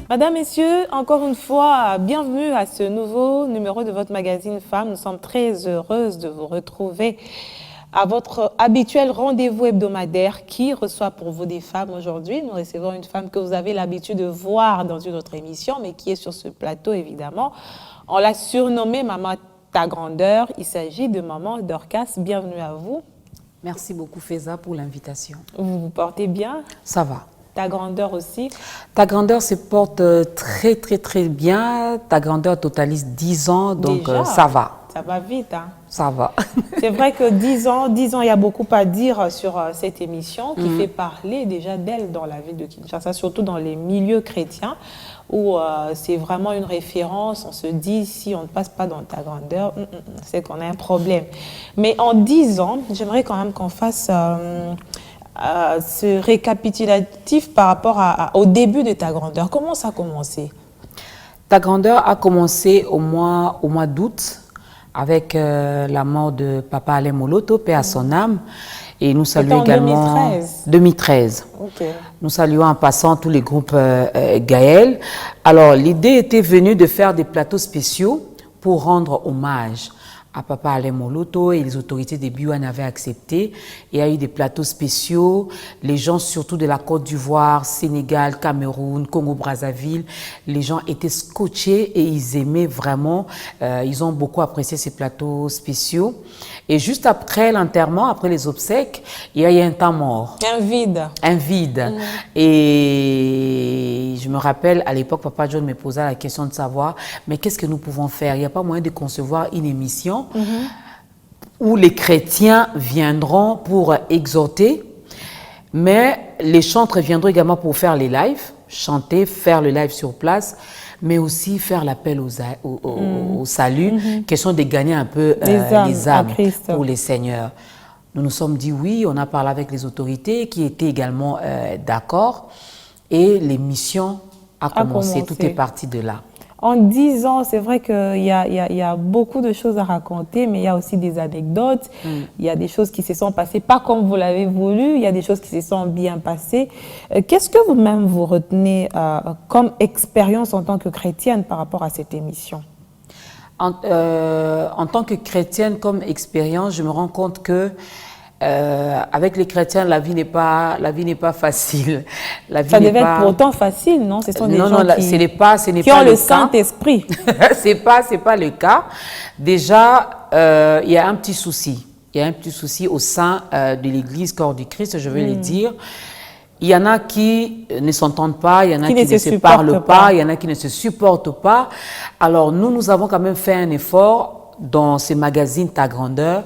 Madame, Messieurs, encore une fois, bienvenue à ce nouveau numéro de votre magazine Femmes. Nous sommes très heureuses de vous retrouver à votre habituel rendez-vous hebdomadaire qui reçoit pour vous des femmes. Aujourd'hui, nous recevons une femme que vous avez l'habitude de voir dans une autre émission, mais qui est sur ce plateau, évidemment. On l'a surnommée Maman Ta Grandeur. Il s'agit de Maman Dorcas. Bienvenue à vous. Merci beaucoup, Feza, pour l'invitation. Vous vous portez bien? Ça va. Ta grandeur aussi? Ta grandeur se porte très bien. Ta grandeur totalise 10 ans, donc déjà, ça va. Ça va vite, hein? Ça va. C'est vrai que 10 ans, il y a beaucoup à dire sur cette émission qui fait parler déjà d'elle dans la ville de Kinshasa, surtout dans les milieux chrétiens, où c'est vraiment une référence. On se dit, si on ne passe pas dans Ta Grandeur, c'est qu'on a un problème. Mais en 10 ans, j'aimerais quand même qu'on fasse ce récapitulatif par rapport au début de Ta Grandeur. Comment ça a commencé? Ta Grandeur a commencé au mois d'août avec la mort de Papa Alain Moloto, paix à son âme. Et nous saluons également... 2013. Okay. Nous saluons en passant tous les groupes Gaël. Alors, l'idée était venue de faire des plateaux spéciaux pour rendre hommage à Papa Alain Moloto, et les autorités des Biouane avaient accepté. Il y a eu des plateaux spéciaux. Les gens, surtout de la Côte d'Ivoire, Sénégal, Cameroun, Congo-Brazzaville, les gens étaient scotchés et ils aimaient vraiment. Ils ont beaucoup apprécié ces plateaux spéciaux. Et juste après l'enterrement, après les obsèques, il y a eu un temps mort. Un vide. Un vide. Et je me rappelle, à l'époque, Papa John me posait la question de savoir, mais qu'est-ce que nous pouvons faire? Il n'y a pas moyen de concevoir une émission où les chrétiens viendront pour exhorter, mais les chantres viendront également pour faire les lives, chanter, faire le live sur place, mais aussi faire l'appel au salut, question de gagner un peu les âmes pour les seigneurs. Nous nous sommes dit oui, on a parlé avec les autorités qui étaient également d'accord, et l'émission a commencé, tout est parti de là. En 10 ans, c'est vrai qu'il y a beaucoup de choses à raconter, mais il y a aussi des anecdotes. Il y a des choses qui se sont passées pas comme vous l'avez voulu, il y a des choses qui se sont bien passées. Qu'est-ce que vous-même vous retenez comme expérience en tant que chrétienne par rapport à cette émission? En tant que chrétienne, comme expérience, je me rends compte que avec les chrétiens, la vie n'est pas facile. La vie ça devait être pourtant facile, non? Ce sont des gens qui ont le Saint-Esprit. C'est pas le cas. Déjà, il y a un petit souci. Il y a un petit souci au sein de l'Église Corps du Christ, je veux le dire. Il y en a qui ne s'entendent pas, il y en a qui ne se parlent pas, il y en a qui ne se supportent pas. Alors nous avons quand même fait un effort dans ce magazine Ta Grandeur,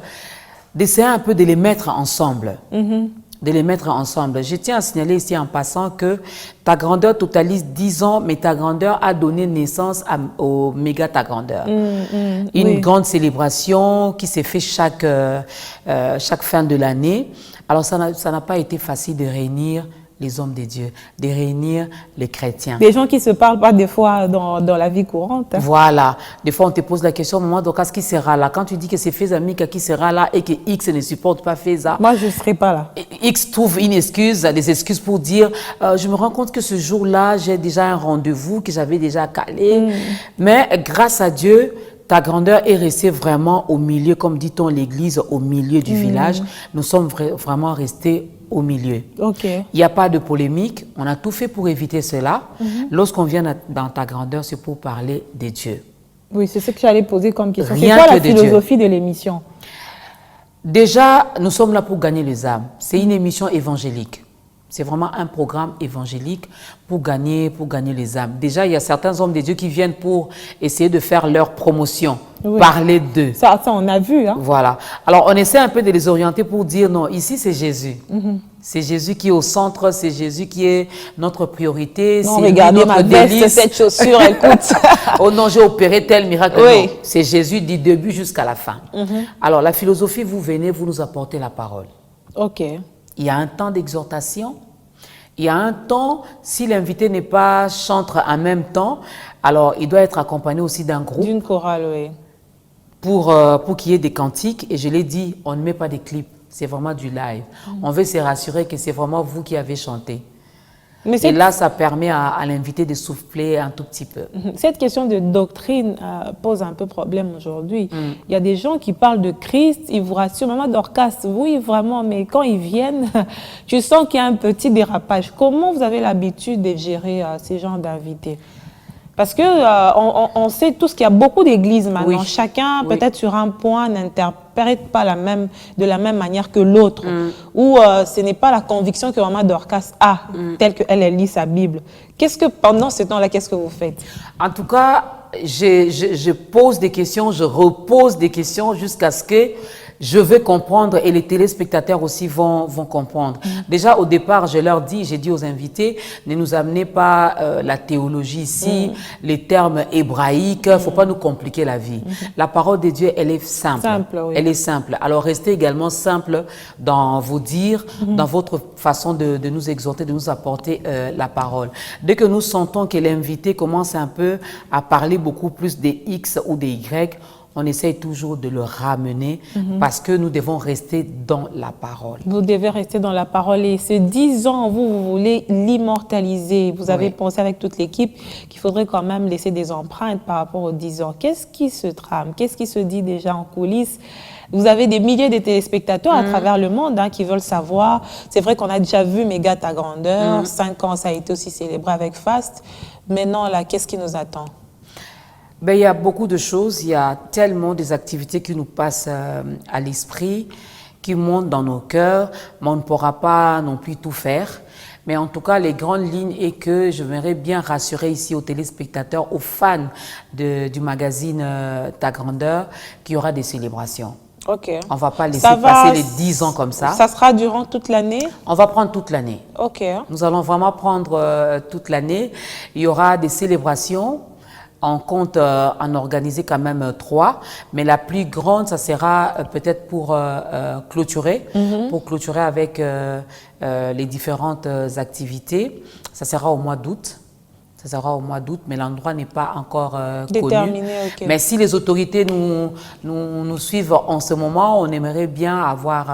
d'essayer un peu de les mettre ensemble. De les mettre ensemble. Je tiens à signaler ici en passant que Ta Grandeur totalise 10 ans, mais Ta Grandeur a donné naissance au méga Ta Grandeur. Une grande célébration qui s'est faite chaque fin de l'année. Alors ça n'a pas été facile de réunir les hommes de Dieu, de réunir les chrétiens. Des gens qui ne se parlent pas des fois dans la vie courante. Voilà. Des fois, on te pose la question, maman, donc qui sera là? Quand tu dis que c'est Feza Mika qui sera là et que X ne supporte pas Feza. Moi, je ne serai pas là. X trouve une excuse, des excuses pour dire, je me rends compte que ce jour-là, j'ai déjà un rendez-vous que j'avais déjà calé. Mais grâce à Dieu, Ta Grandeur est restée vraiment au milieu, comme dit-on l'église, au milieu du village. Nous sommes vraiment restés au milieu. Il n'y a pas de polémique, on a tout fait pour éviter cela. Lorsqu'on vient dans Ta Grandeur, c'est pour parler de Dieu. Oui, c'est ce que j'allais poser comme question. C'est quoi la philosophie de l'émission? Déjà, nous sommes là pour gagner les âmes. C'est une émission évangélique. C'est vraiment un programme évangélique pour gagner les âmes. Déjà, il y a certains hommes de Dieu qui viennent pour essayer de faire leur promotion, parler d'eux. Ça, on a vu. Hein? Voilà. Alors, on essaie un peu de les orienter pour dire non, ici, c'est Jésus. C'est Jésus qui est au centre, c'est Jésus qui est notre priorité. Non, regardez ma veste, cette chaussure, écoute. Oh non, j'ai opéré tel miracle. Oui. C'est Jésus du début jusqu'à la fin. Alors, la philosophie, vous venez, vous nous apportez la parole. Il y a un temps d'exhortation. Il y a un temps, si l'invité n'est pas chantre en même temps, alors il doit être accompagné aussi d'un groupe. D'une chorale, oui. Pour qu'il y ait des cantiques. Et je l'ai dit, on ne met pas des clips, c'est vraiment du live. On veut se rassurer que c'est vraiment vous qui avez chanté. Mais Et là, ça permet à l'invité de souffler un tout petit peu. Cette question de doctrine pose un peu problème aujourd'hui. Il y a des gens qui parlent de Christ, ils vous rassurent, maman Dorcas, oui vraiment, mais quand ils viennent, tu sens qu'il y a un petit dérapage. Comment vous avez l'habitude de gérer ces genres d'invités? Parce que on sait tous qu'il y a beaucoup d'églises maintenant. Oui. Chacun, Oui. peut-être sur un point, n'interprète pas de la même manière que l'autre. Ou ce n'est pas la conviction que maman Dorcas a, telle qu'elle lit sa Bible. Pendant ce temps-là, qu'est-ce que vous faites? En tout cas, je pose des questions, je repose des questions jusqu'à ce que je vais comprendre et les téléspectateurs aussi vont comprendre. Déjà, au départ, j'ai dit aux invités, ne nous amenez pas la théologie ici, les termes hébraïques, il ne faut pas nous compliquer la vie. La parole de Dieu, elle est simple. Oui. Elle est simple. Alors, restez également simple dans vos dires, dans votre façon de nous exhorter, de nous apporter la parole. Dès que nous sentons que l'invité commence un peu à parler beaucoup plus des X ou des Y, on essaye toujours de le ramener parce que nous devons rester dans la parole. Vous devez rester dans la parole. Et ces 10 ans, vous voulez l'immortaliser. Vous avez pensé avec toute l'équipe qu'il faudrait quand même laisser des empreintes par rapport aux 10 ans. Qu'est-ce qui se trame? Qu'est-ce qui se dit déjà en coulisses? Vous avez des milliers de téléspectateurs à travers le monde qui veulent savoir. C'est vrai qu'on a déjà vu Méga ta grandeur. 5 ans, ça a été aussi célébré avec Fast. Maintenant, là, qu'est-ce qui nous attend? Ben, il y a beaucoup de choses, il y a tellement des activités qui nous passent à l'esprit, qui montent dans nos cœurs, mais on ne pourra pas non plus tout faire. Mais en tout cas, les grandes lignes est que je voudrais bien rassurer ici aux téléspectateurs, aux fans du magazine Ta Grandeur, qu'il y aura des célébrations. Ok. On ne va pas laisser passer les 10 ans comme ça. Ça sera durant toute l'année? On va prendre toute l'année. Ok. Nous allons vraiment prendre toute l'année. Il y aura des célébrations. On compte en organiser quand même 3, mais la plus grande, ça sera peut-être pour clôturer, avec les différentes activités. Ça sera au mois d'août. Ça sera au mois d'août, mais l'endroit n'est pas encore déterminé. Connu. Mais si les autorités nous suivent en ce moment, on aimerait bien avoir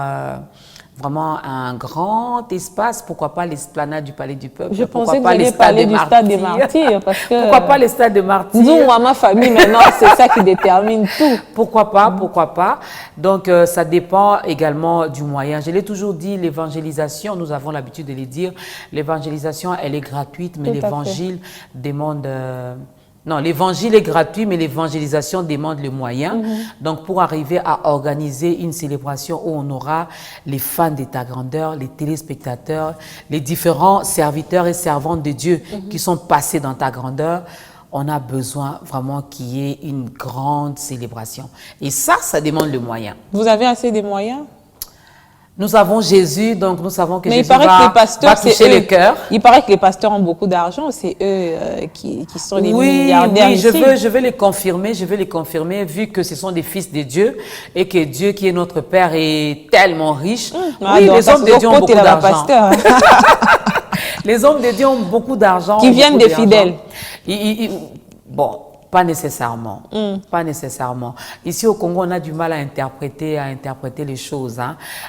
vraiment un grand espace, pourquoi pas l'esplanade du Palais du Peuple. Je pensais que vous alliez parler du Stade des Martyrs. Parce que pourquoi pas les Stades des Martyrs? Nous, à ma famille, maintenant, c'est ça qui détermine tout. Pourquoi pas. Donc, ça dépend également du moyen. Je l'ai toujours dit, l'évangélisation, nous avons l'habitude de le dire, l'évangélisation, elle est gratuite, mais l'évangile demande... Non, l'évangile est gratuit, mais l'évangélisation demande les moyens. Donc, pour arriver à organiser une célébration où on aura les fans de Ta Grandeur, les téléspectateurs, les différents serviteurs et servantes de Dieu qui sont passés dans Ta Grandeur, on a besoin vraiment qu'il y ait une grande célébration. Et ça demande le moyen. Vous avez assez de moyens? Nous avons Jésus, donc nous savons que Mais Jésus va toucher le cœur. Il paraît que les pasteurs ont beaucoup d'argent, c'est eux qui sont les milliardaires ici. Je vais les confirmer, vu que ce sont des fils de Dieu et que Dieu qui est notre Père est tellement riche. Les hommes de Dieu ont beaucoup d'argent. Les hommes de Dieu ont beaucoup d'argent. Qui viennent des fidèles. Bon. Pas nécessairement. Pas nécessairement. Ici au Congo, on a du mal à interpréter les choses.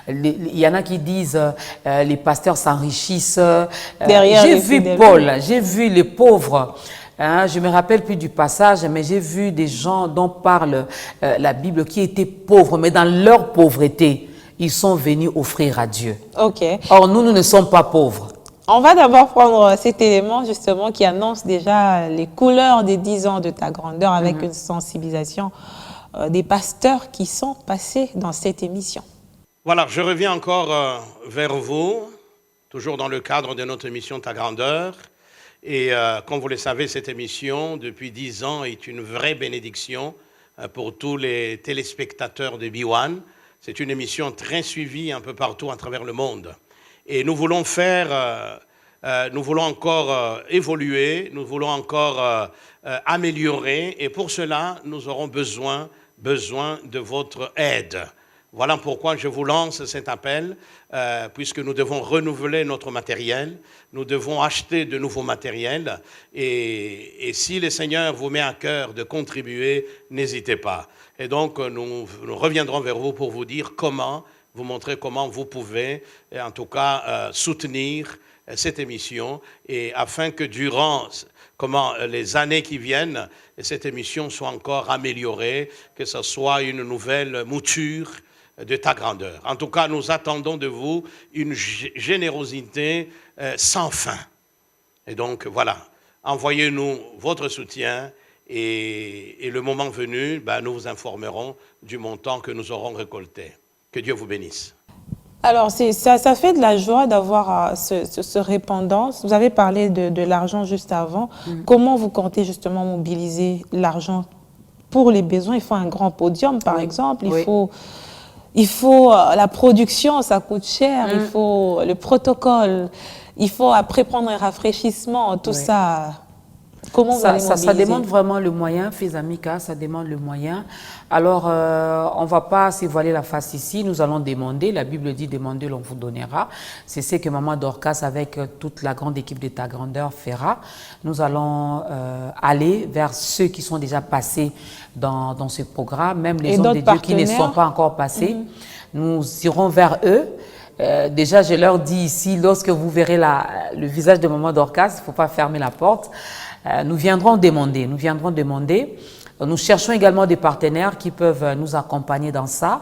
Il y en a qui disent les pasteurs s'enrichissent. J'ai vu Paul, j'ai vu les pauvres. Je me rappelle plus du passage, mais j'ai vu des gens dont parle la Bible qui étaient pauvres, mais dans leur pauvreté, ils sont venus offrir à Dieu. Ok. Or, nous ne sommes pas pauvres. On va d'abord prendre cet élément justement qui annonce déjà les couleurs des 10 ans de Ta Grandeur avec une sensibilisation des pasteurs qui sont passés dans cette émission. Voilà, je reviens encore vers vous, toujours dans le cadre de notre émission Ta Grandeur. Et comme vous le savez, cette émission, depuis 10 ans, est une vraie bénédiction pour tous les téléspectateurs de B1. C'est une émission très suivie un peu partout à travers le monde. Et nous voulons nous voulons encore évoluer, nous voulons encore améliorer, et pour cela, nous aurons besoin de votre aide. Voilà pourquoi je vous lance cet appel, puisque nous devons renouveler notre matériel, nous devons acheter de nouveaux matériels, et si le Seigneur vous met à cœur de contribuer, n'hésitez pas. Et donc, nous reviendrons vers vous pour vous dire comment, vous montrer comment vous pouvez, en tout cas, soutenir cette émission et afin que durant les années qui viennent, cette émission soit encore améliorée, que ce soit une nouvelle mouture de ta grandeur. En tout cas, nous attendons de vous une générosité sans fin. Et donc, voilà, envoyez-nous votre soutien et le moment venu, nous vous informerons du montant que nous aurons récolté. Que Dieu vous bénisse. Alors, ça fait de la joie d'avoir ce répondance. Vous avez parlé de l'argent juste avant. Comment vous comptez justement mobiliser l'argent pour les besoins? Il faut un grand podium, par exemple. Il faut la production, ça coûte cher. Il faut le protocole. Il faut après prendre un rafraîchissement. Tout ça, comment vous allez mobiliser? Ça demande vraiment le moyen, Fils Amika, ça demande le moyen. Alors, on ne va pas se voiler la face ici, nous allons demander, la Bible dit demander, l'on vous donnera. C'est ce que Maman Dorcas, avec toute la grande équipe de Ta Grandeur, fera. Nous allons aller vers ceux qui sont déjà passés dans ce programme, même les hommes de Dieu qui ne sont pas encore passés. Nous irons vers eux. Déjà, je leur dis ici, lorsque vous verrez le visage de Maman Dorcas, il ne faut pas fermer la porte. Nous viendrons demander, Nous cherchons également des partenaires qui peuvent nous accompagner dans ça.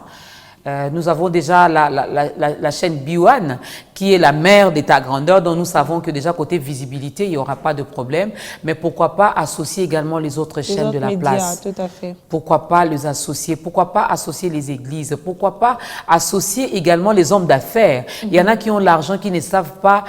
Nous avons déjà la chaîne B1 qui est la mère de Ta Grandeur, dont nous savons que déjà côté visibilité, il n'y aura pas de problème. Mais pourquoi pas associer également les autres chaînes de la place? Tout à fait. Pourquoi pas les associer? Pourquoi pas associer les églises? Pourquoi pas associer également les hommes d'affaires? Il y en a qui ont l'argent, qui ne savent pas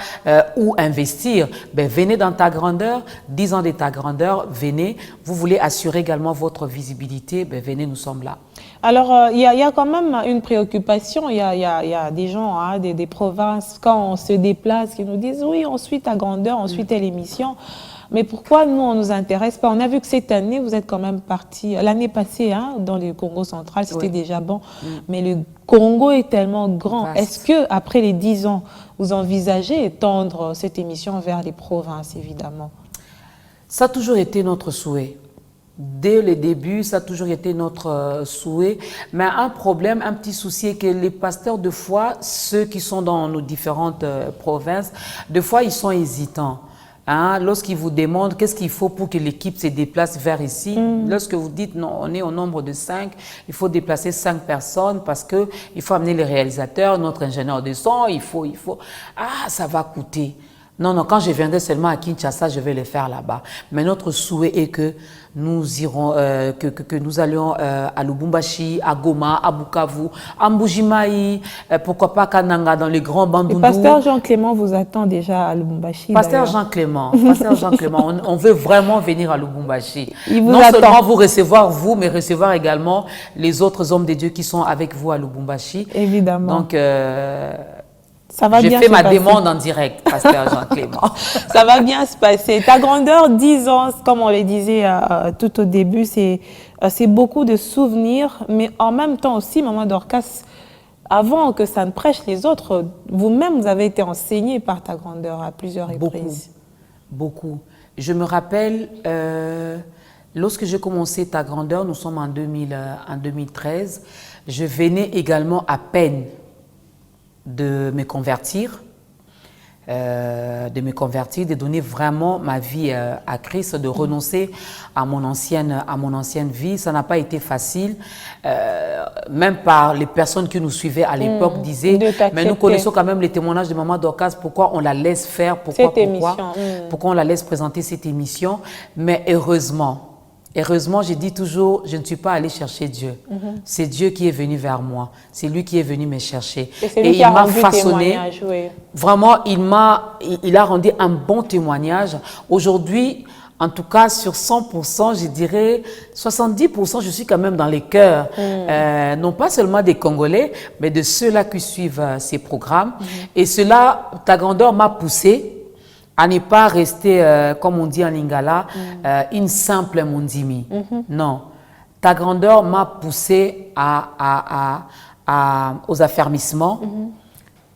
où investir. Venez dans Ta Grandeur, 10 ans de Ta Grandeur, venez. Vous voulez assurer également votre visibilité, venez, nous sommes là. Alors, il y a quand même une préoccupation. Il y a des gens, des provinces, quand on se déplace, qui nous disent « Oui, on suit Ta Grandeur, on suit telle émission. » Mais pourquoi nous, on ne nous intéresse pas? On a vu que cette année, vous êtes quand même parti, l'année passée, dans le Congo central, c'était déjà bon. Mais le Congo est tellement grand. Est-ce qu'après les 10 ans, vous envisagez étendre cette émission vers les provinces, évidemment? Ça a toujours été notre souhait. Dès le début, ça a toujours été notre souhait. Mais un problème, un petit souci est que les pasteurs, de fois, ceux qui sont dans nos différentes provinces, de fois, ils sont hésitants. Lorsqu'ils vous demandent qu'est-ce qu'il faut pour que l'équipe se déplace vers ici, lorsque vous dites non, on est au nombre de 5, il faut déplacer 5 personnes parce qu'il faut amener les réalisateurs, notre ingénieur de son, il faut. Ça va coûter. Non, quand je viendrai seulement à Kinshasa, je vais le faire là-bas. Mais notre souhait est que nous irons, que nous allions à Lubumbashi, à Goma, à Bukavu, à Mbujimayi, pourquoi pas Kananga, dans les grands Bandundu. Le pasteur Jean-Clément vous attend déjà à Lubumbashi. Pasteur Jean-Clément, on veut vraiment venir à Lubumbashi. Il vous non attend. Seulement vous recevoir vous, mais recevoir également les autres hommes de Dieu qui sont avec vous à Lubumbashi. Évidemment. Donc, j'ai fait ma demande en direct, pasteur Jean-Clément. Ça va bien se passer. Ta Grandeur, 10 ans, comme on le disait tout au début, c'est beaucoup de souvenirs, mais en même temps aussi, Maman Dorcas, avant que ça ne prêche les autres, vous-même, vous avez été enseigné par Ta Grandeur à plusieurs reprises. Beaucoup. Je me rappelle, lorsque j'ai commencé Ta Grandeur, nous sommes en 2013, je venais également à peine de me convertir, de donner vraiment ma vie à Christ, de renoncer à mon ancienne vie. Ça n'a pas été facile, même par les personnes qui nous suivaient à l'époque disaient, mais nous connaissons quand même les témoignages de Maman Dorcas, pourquoi on la laisse faire, pourquoi on la laisse présenter cette émission. Mais heureusement, je dis toujours, je ne suis pas allée chercher Dieu. C'est Dieu qui est venu vers moi. C'est lui qui est venu me chercher. Et il m'a façonné. Vraiment, il a rendu un bon témoignage. Aujourd'hui, en tout cas, sur 100%, je dirais 70%, je suis quand même dans les cœurs. Non pas seulement des Congolais, mais de ceux-là qui suivent ces programmes. Et cela, Ta Grandeur m'a poussé à ne pas rester, comme on dit en lingala, une simple mondimi. Non. Ta Grandeur m'a poussé aux affermissements.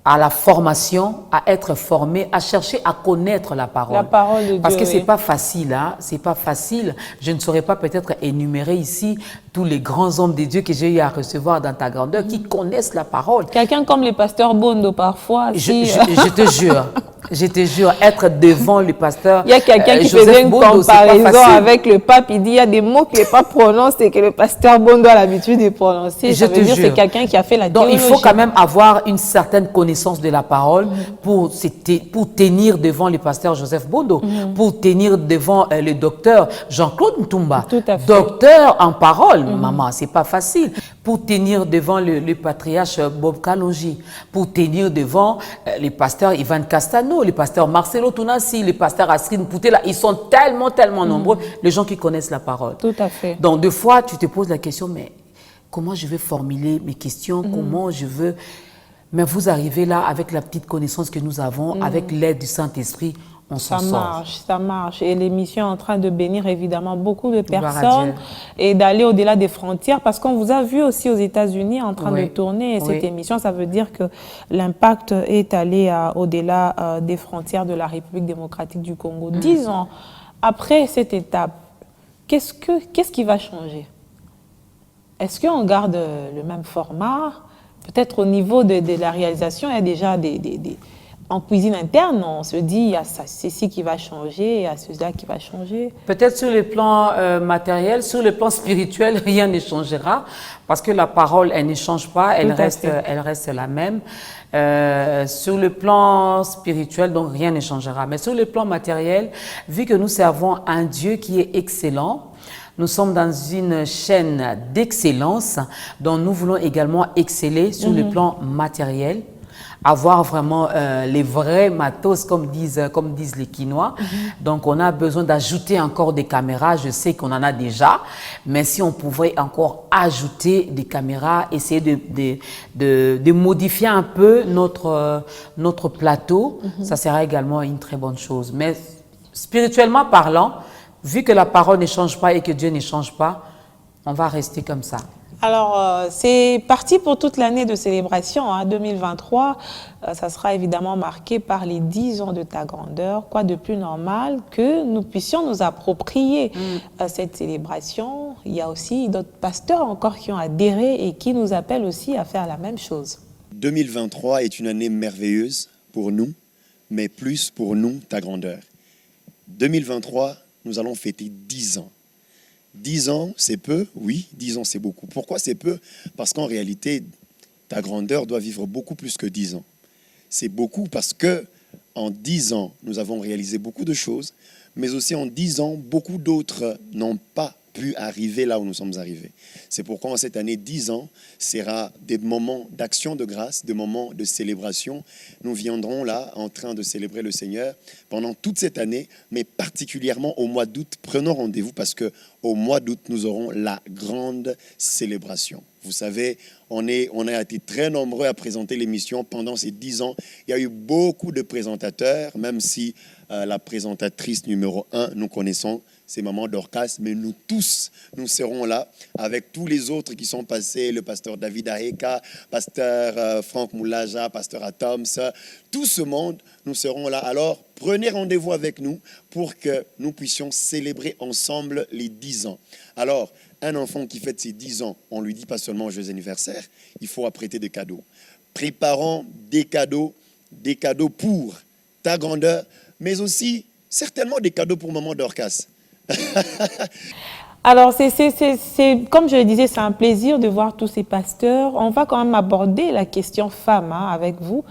à la formation, à être formé, à chercher à connaître la parole. La parole de Dieu. Parce que c'est pas facile, hein? C'est pas facile. Je ne saurais pas peut-être énumérer ici tous les grands hommes de Dieu que j'ai eu à recevoir dans ta grandeur qui connaissent la parole. Quelqu'un comme le pasteur Bondo, parfois. Je te jure, être devant le pasteur. Il y a quelqu'un qui faisait une comparaison avec le pape. Il dit il y a des mots que le pape prononce et que le pasteur Bondo a l'habitude de prononcer. Ça veut dire que c'est quelqu'un qui a fait la théologie. Donc il faut quand même avoir une certaine connaissance de la parole pour tenir devant le pasteur Joseph Bondo, pour tenir devant le docteur Jean-Claude Ntumba. Tout à fait. Docteur en parole, maman, c'est pas facile. Pour tenir devant le patriarche Bob Kalonji, pour tenir devant le pasteur Ivan Castano, le pasteur Marcelo Tounassi, le pasteur Astrid Mpoutela, ils sont tellement nombreux, les gens qui connaissent la parole. Tout à fait. Donc, des fois, tu te poses la question, mais comment je vais formuler mes questions, comment je veux... Mais vous arrivez là avec la petite connaissance que nous avons, avec l'aide du Saint-Esprit, on s'en sort. Ça marche. Et l'émission est en train de bénir évidemment beaucoup de personnes et d'aller au-delà des frontières parce qu'on vous a vu aussi aux États-Unis en train de tourner cette émission. Ça veut dire que l'impact est allé au-delà des frontières de la République démocratique du Congo. 10 ans après cette étape, qu'est-ce qui va changer? Est-ce qu'on garde le même format? Peut-être au niveau de la réalisation, il y a déjà en cuisine interne, on se dit, il y a ceci qui va changer, il y a cela qui va changer. Peut-être sur le plan matériel, sur le plan spirituel, rien ne changera parce que la parole, elle ne change pas, elle reste la même. Sur le plan spirituel, donc rien ne changera. Mais sur le plan matériel, vu que nous servons un Dieu qui est excellent, nous sommes dans une chaîne d'excellence dont nous voulons également exceller sur le plan matériel, avoir vraiment les vrais matos, comme disent les Quinois. Donc, on a besoin d'ajouter encore des caméras. Je sais qu'on en a déjà, mais si on pouvait encore ajouter des caméras, essayer de modifier un peu notre plateau, ça sera également une très bonne chose. Mais spirituellement parlant, vu que la parole ne change pas et que Dieu ne change pas, on va rester comme ça. Alors, c'est parti pour toute l'année de célébration, 2023. Ça sera évidemment marqué par les 10 ans de ta grandeur. Quoi de plus normal que nous puissions nous approprier cette célébration. Il y a aussi d'autres pasteurs encore qui ont adhéré et qui nous appellent aussi à faire la même chose. 2023 est une année merveilleuse pour nous, mais plus pour nous, ta grandeur. 2023, nous allons fêter 10 ans. 10 ans, c'est peu? Oui, 10 ans, c'est beaucoup. Pourquoi c'est peu? Parce qu'en réalité, ta grandeur doit vivre beaucoup plus que 10 ans. C'est beaucoup parce que en 10 ans, nous avons réalisé beaucoup de choses, mais aussi en 10 ans, beaucoup d'autres n'ont pas pu arriver là où nous sommes arrivés. C'est pourquoi en cette année, 10 ans, sera des moments d'action de grâce, des moments de célébration. Nous viendrons là en train de célébrer le Seigneur pendant toute cette année, mais particulièrement au mois d'août. Prenons rendez-vous parce qu'au mois d'août, nous aurons la grande célébration. Vous savez, on a été très nombreux à présenter l'émission pendant ces 10 ans. Il y a eu beaucoup de présentateurs, même si la présentatrice numéro 1, nous connaissons, c'est Maman Dorcas, mais nous tous, nous serons là avec tous les autres qui sont passés, le pasteur David Aheka, pasteur Franck Moulaja, pasteur Atoms, tout ce monde, nous serons là. Alors, prenez rendez-vous avec nous pour que nous puissions célébrer ensemble les 10 ans. Alors, un enfant qui fête ses 10 ans, on ne lui dit pas seulement joyeux anniversaire, il faut apprêter des cadeaux. Préparons des cadeaux pour ta grandeur, mais aussi certainement des cadeaux pour Maman Dorcas. Alors, comme je le disais, c'est un plaisir de voir tous ces pasteurs. On va quand même aborder la question femme avec vous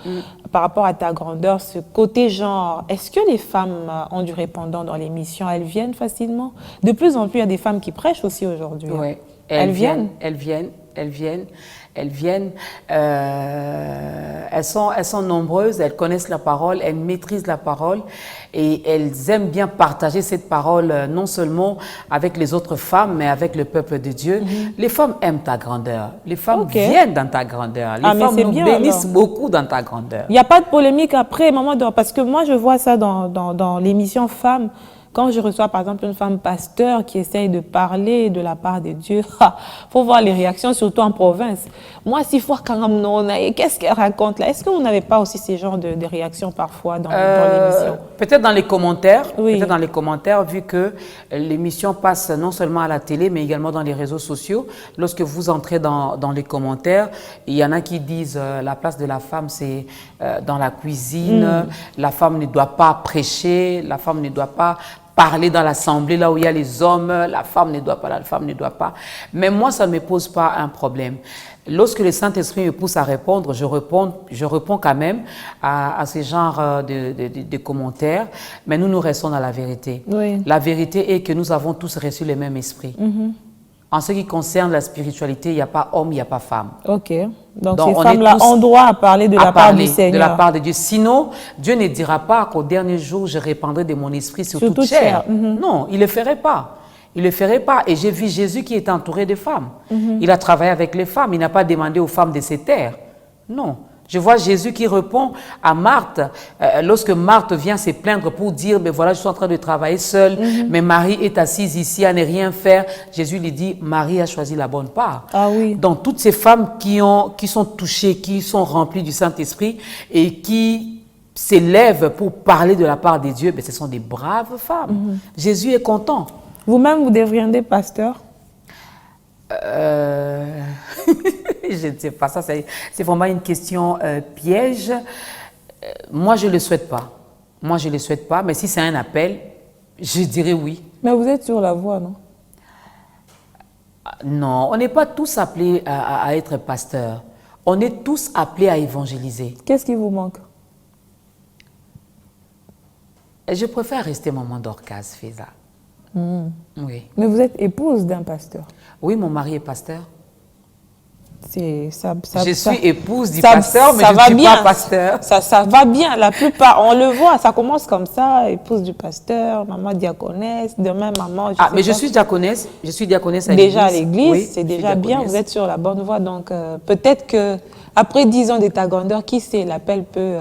par rapport à ta grandeur, ce côté genre. Est-ce que les femmes ont du répondant dans l'émission? Elles viennent facilement? De plus en plus, il y a des femmes qui prêchent aussi aujourd'hui. Oui, elles viennent. Elles sont nombreuses, elles connaissent la parole, elles maîtrisent la parole et elles aiment bien partager cette parole non seulement avec les autres femmes, mais avec le peuple de Dieu. Les femmes aiment ta grandeur, les femmes viennent dans ta grandeur, les femmes nous bénissent beaucoup dans ta grandeur. Il n'y a pas de polémique après, Maman Dorcas, parce que moi je vois ça dans l'émission Femmes, quand je reçois par exemple une femme pasteur qui essaye de parler de la part de Dieu, faut voir les réactions, surtout en province. Moi, si fois qu'est-ce qu'elle raconte là? Est-ce que vous n'avez pas aussi ces genres de réactions parfois dans l'émission? Peut-être dans les commentaires, Oui. peut-être dans les commentaires, vu que l'émission passe non seulement à la télé, mais également dans les réseaux sociaux. Lorsque vous entrez dans les commentaires, il y en a qui disent la place de la femme, c'est dans la cuisine, la femme ne doit pas prêcher, la femme ne doit pas parler dans l'assemblée, là où il y a les hommes, la femme ne doit pas, la femme ne doit pas. Mais moi, ça ne me pose pas un problème. Lorsque le Saint-Esprit me pousse à répondre, je réponds quand même à ce genre de commentaires, mais nous restons dans la vérité. Oui. La vérité est que nous avons tous reçu le même esprit. En ce qui concerne la spiritualité, il n'y a pas homme, il n'y a pas femme. Ok. Donc Donc, ces on est femmes-là tous ont droit à parler de la part du Seigneur. de la part de Dieu. Sinon, Dieu ne dira pas qu'au dernier jour, je répandrai de mon esprit sur toute chair. Non, il ne le ferait pas. Il ne le ferait pas. Et j'ai vu Jésus qui est entouré de femmes. Il a travaillé avec les femmes. Il n'a pas demandé aux femmes de se taire. Non. Je vois Jésus qui répond à Marthe, lorsque Marthe vient se plaindre pour dire, mais voilà, je suis en train de travailler seule, mais Marie est assise ici à ne rien faire. Jésus lui dit, Marie a choisi la bonne part. Ah oui. Donc, toutes ces femmes qui sont touchées, qui sont remplies du Saint-Esprit et qui s'élèvent pour parler de la part de Dieu, ce sont des braves femmes. Jésus est content. Vous-même, vous deviendrez pasteur? Je ne sais pas, ça c'est vraiment une question piège. Moi, je ne le souhaite pas. Moi, je ne le souhaite pas, mais si c'est un appel, je dirais oui. Mais vous êtes sur la voie, non? Non, on n'est pas tous appelés à être pasteurs. On est tous appelés à évangéliser. Qu'est-ce qui vous manque? Je préfère rester maman Dorcas, Feza. Oui. Mais vous êtes épouse d'un pasteur. Oui, mon mari est pasteur. Je suis épouse du pasteur, mais je ne suis pas pasteur. Ça va bien, la plupart, on le voit, ça commence comme ça, épouse du pasteur, maman diaconesse, demain maman... Je suis diaconesse à l'église. Déjà à l'église, oui, c'est déjà bien, vous êtes sur la bonne voie, donc peut-être qu'après 10 ans d'état grandeur, qui sait, l'appel peut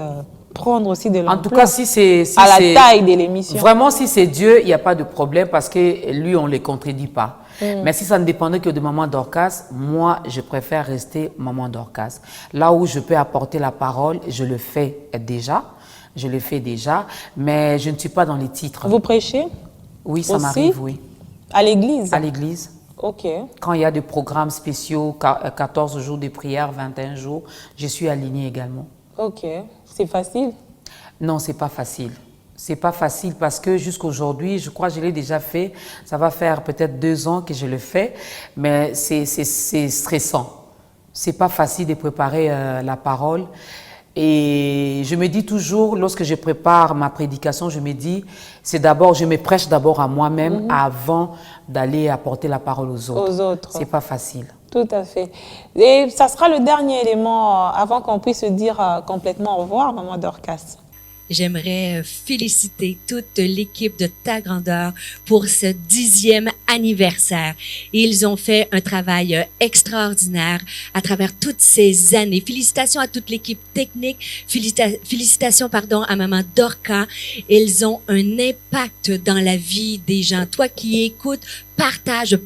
prendre aussi de l'ampleur. En tout cas, si c'est à la taille de l'émission. Vraiment, si c'est Dieu, il n'y a pas de problème parce que lui, on ne les contredit pas. Mais si ça ne dépendait que de maman Dorcas, moi, je préfère rester maman Dorcas. Là où je peux apporter la parole, je le fais déjà. Je le fais déjà, mais je ne suis pas dans les titres. Vous prêchez? Oui, ça m'arrive, oui. À l'église? À l'église. Ok. Quand il y a des programmes spéciaux, 14 jours de prière, 21 jours, je suis alignée également. Ok. C'est facile? Non, c'est pas facile. C'est pas facile parce que jusqu'aujourd'hui, je crois que je l'ai déjà fait. Ça va faire peut-être 2 ans que je le fais, mais c'est stressant. C'est pas facile de préparer la parole. Et je me dis toujours, lorsque je prépare ma prédication, je me dis, je me prêche d'abord à moi-même avant d'aller apporter la parole aux autres. C'est pas facile. Tout à fait. Et ça sera le dernier élément avant qu'on puisse se dire complètement au revoir, maman Dorcas. J'aimerais féliciter toute l'équipe de Ta Grandeur pour ce 10e anniversaire. Ils ont fait un travail extraordinaire à travers toutes ces années. Félicitations à toute l'équipe technique. Félicitations, à maman Dorca. Ils ont un impact dans la vie des gens. Toi qui écoutes,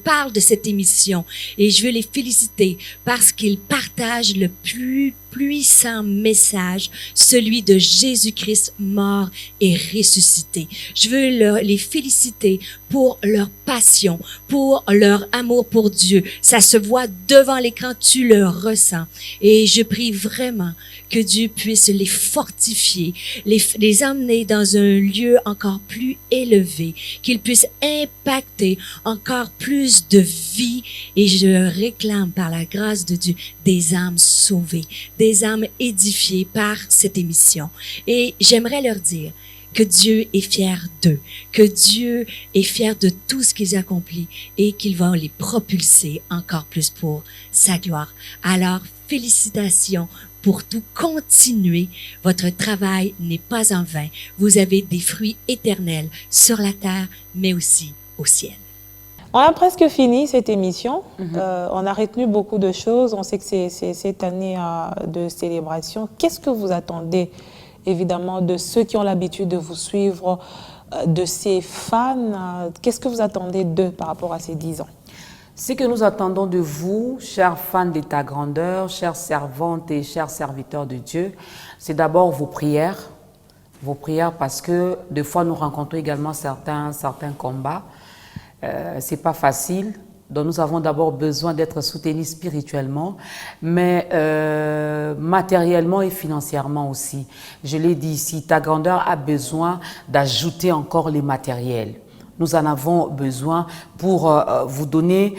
parle de cette émission et je veux les féliciter parce qu'ils partagent le plus puissant message, celui de Jésus-Christ mort et ressuscité. Je veux les féliciter pour leur passion, pour leur amour pour Dieu. Ça se voit devant l'écran, tu le ressens. Et je prie vraiment que Dieu puisse les fortifier, les emmener dans un lieu encore plus élevé, qu'ils puissent impacter encore plus de vie. Et je réclame par la grâce de Dieu des âmes sauvées, des âmes édifiées par cette émission. Et j'aimerais leur dire que Dieu est fier d'eux, que Dieu est fier de tout ce qu'ils accomplissent et qu'il va les propulser encore plus pour sa gloire. Alors, félicitations pour tout. Continuer. Votre travail n'est pas en vain. Vous avez des fruits éternels sur la terre, mais aussi au ciel. On a presque fini cette émission. On a retenu beaucoup de choses. On sait que c'est cette année de célébration. Qu'est-ce que vous attendez, évidemment, de ceux qui ont l'habitude de vous suivre de ces fans? Qu'est-ce que vous attendez d'eux par rapport à ces 10 ans? Ce que nous attendons de vous, chers fans de ta grandeur, chères servantes et chers serviteurs de Dieu, c'est d'abord vos prières parce que des fois nous rencontrons également certains combats. C'est pas facile. Donc nous avons d'abord besoin d'être soutenus spirituellement, mais matériellement et financièrement aussi. Je l'ai dit ici, ta grandeur a besoin d'ajouter encore les matériels. Nous en avons besoin pour vous donner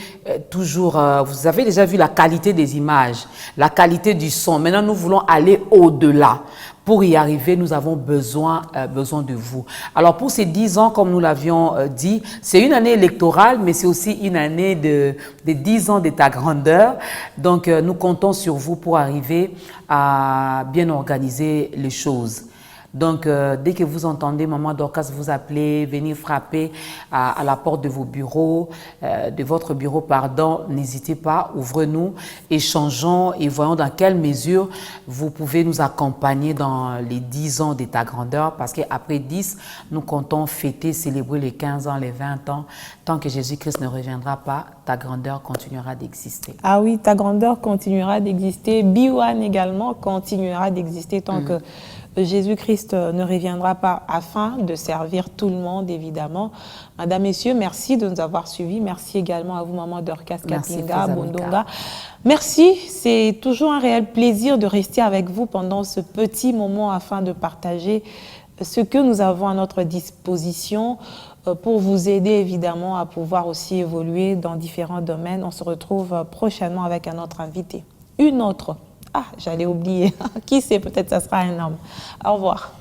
toujours, vous avez déjà vu la qualité des images, la qualité du son. Maintenant, nous voulons aller au-delà. Pour y arriver, nous avons besoin de vous. Alors, pour ces 10 ans, comme nous l'avions dit, c'est une année électorale, mais c'est aussi une année de 10 ans de ta grandeur. Donc, nous comptons sur vous pour arriver à bien organiser les choses. Donc, dès que vous entendez Maman Dorcas vous appeler, venir frapper à la porte de vos bureaux, de votre bureau, pardon, n'hésitez pas, ouvrez-nous, échangeons et voyons dans quelle mesure vous pouvez nous accompagner dans les 10 ans de ta grandeur, parce qu'après 10, nous comptons fêter, célébrer les 15 ans, les 20 ans. Tant que Jésus-Christ ne reviendra pas, ta grandeur continuera d'exister. Ah oui, ta grandeur continuera d'exister. B1 également continuera d'exister tant que Jésus-Christ ne reviendra pas, afin de servir tout le monde, évidemment. Madame, Messieurs, merci de nous avoir suivis. Merci également à vous, Maman Dorcas Kapinga, Bondonga. Merci, c'est toujours un réel plaisir de rester avec vous pendant ce petit moment afin de partager ce que nous avons à notre disposition pour vous aider, évidemment, à pouvoir aussi évoluer dans différents domaines. On se retrouve prochainement avec un autre invité. Une autre. Ah, j'allais oublier. Qui sait, peut-être ça sera un homme. Au revoir.